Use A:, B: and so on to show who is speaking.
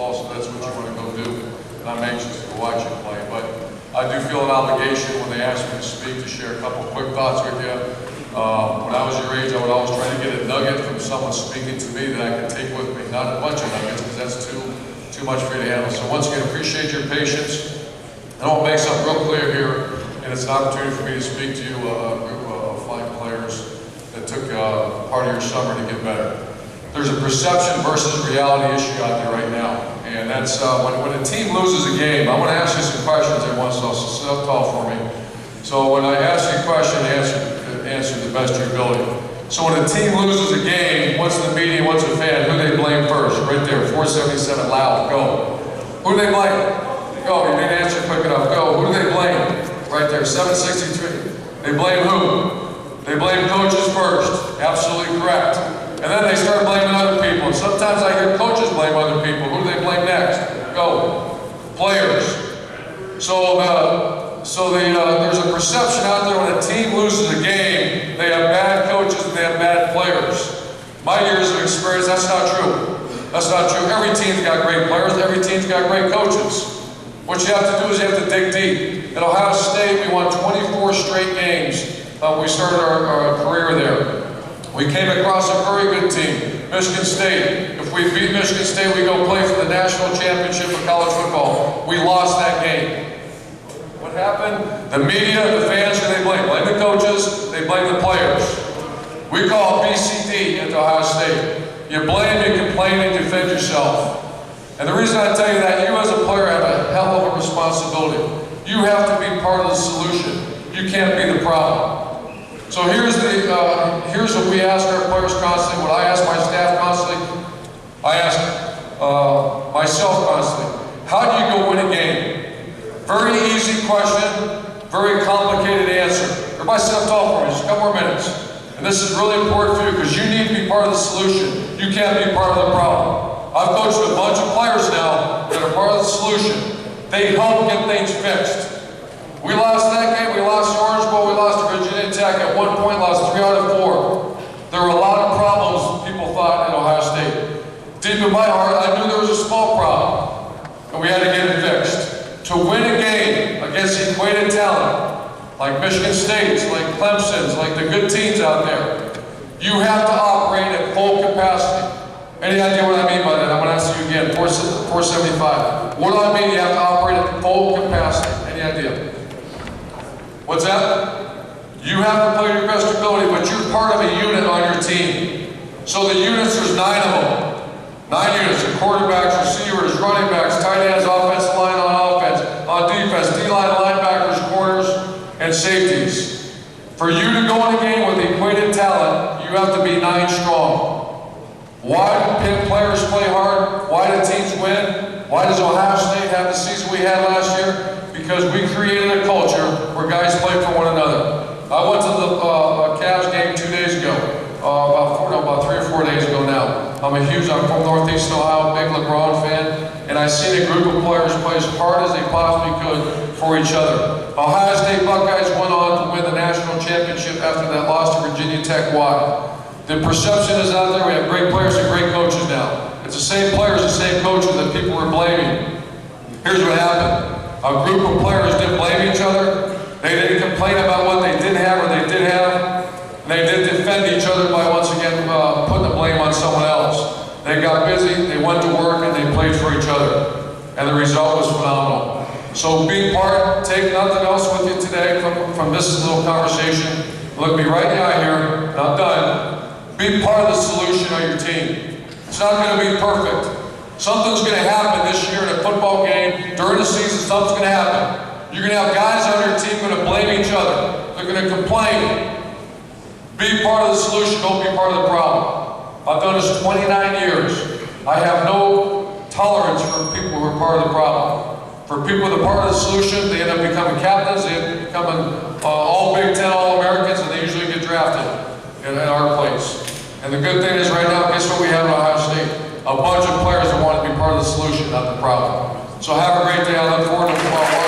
A: football, so that's what you want to go do. And I'm anxious to watch you play. But I do feel an obligation when they ask me to speak to share a couple quick thoughts with you. When I was your age, I would always try to get a nugget from someone speaking to me that I could take with me. Not a bunch of nuggets, because that's too much for you to handle. So once again, appreciate your patience. I want to make something real clear here, and it's an opportunity for me to speak to you, a group of fine players that took part of your summer to get better. There's a perception versus reality issue out there right now, and that's when a team loses a game. I want to ask you some questions every once in a while, so sit up tall for me. So when I ask you a question, answer the best of your ability. So when a team loses a game, what's the media, what's the fan, who they blame first? Right there, 477, loud, go. Who do they blame? Go, you didn't answer quick enough, go. Who do they blame? Right there, 763. They blame who? They blame coaches first, absolutely correct. And then they start blaming other people. And sometimes I hear coaches blame other people. Who do they blame next? Go. Players. So there's a perception out there when a team loses a game, they have bad coaches and they have bad players. My years of experience, that's not true. That's not true. Every team's got great players, every team's got great coaches. What you have to do is you have to dig deep. At Ohio State, we won 24 straight games. We started our career there. We came across a very good team, Michigan State. If we beat Michigan State, we go play for the national championship of college football. We lost that game. What happened? The media, the fans, who they blame? Blame the coaches, they blame the players. We call it BCD at Ohio State. You blame, you complain, and defend yourself. And the reason I tell you that, you as a player have a hell of a responsibility. You have to be part of the solution. You can't be the problem. So here's what we ask our players constantly, what I ask my staff constantly, I ask myself constantly. How do you go win a game? Very easy question, very complicated answer. Everybody sit up tall for me, just a couple more minutes. And this is really important for you because you need to be part of the solution. You can't be part of the problem. I've coached a bunch of players now that are part of the solution. They help get things fixed. We lost that game, we lost the Orange Bowl, we lost to Virginia Tech. At one point, lost 3 out of 4. There were a lot of problems people thought in Ohio State. Deep in my heart, I knew there was a small problem, and we had to get it fixed. To win a game against equated talent, like Michigan State's, like Clemson's, like the good teams out there, you have to operate at full capacity. Any idea what I mean by that? I'm going to ask you again, 475. What do I mean you have to operate at full capacity? Any idea? What's that? You have to play your best ability, but you're part of a unit on your team. So the units, there's 9 of them. 9 units, the quarterbacks, receivers, running backs, tight ends, offensive line on offense, on defense, D-line, linebackers, corners, and safeties. For you to go in a game with equated talent, you have to be 9 strong. Why do players play hard? Why do teams win? Why does Ohio State have the season we had last year? Because we created a culture where guys play for one another. I went to the Cavs game 2 days ago, about 3 or 4 days ago now. I'm from Northeast Ohio, big LeBron fan, and I seen a group of players play as hard as they possibly could for each other. Ohio State Buckeyes went on to win the national championship after that loss to Virginia Tech. Why? The perception is out there, we have great players and great coaches now. It's the same players, the same coaches that people were blaming. Here's what happened. A group of players didn't blame each other. They didn't complain about what they did have or they did have. They didn't defend each other by once again putting the blame on someone else. They got busy, they went to work, and they played for each other. And the result was phenomenal. So be part, take nothing else with you today from this little conversation. Look me right in the eye here, and I'm done. Be part of the solution of your team. It's not going to be perfect. Something's going to happen this year in a football game. During the season, something's going to happen. You're going to have guys on your team going to blame each other. They're going to complain. Be part of the solution, don't be part of the problem. I've done this 29 years. I have no tolerance for people who are part of the problem. For people that are part of the solution, they end up becoming captains, they end up becoming all Big Ten All-Americans, and they usually get drafted in our place. And the good thing is right now, guess what we have in Ohio State? A bunch of players that want to be part of the solution, not the problem. So have a great day. I look forward to tomorrow.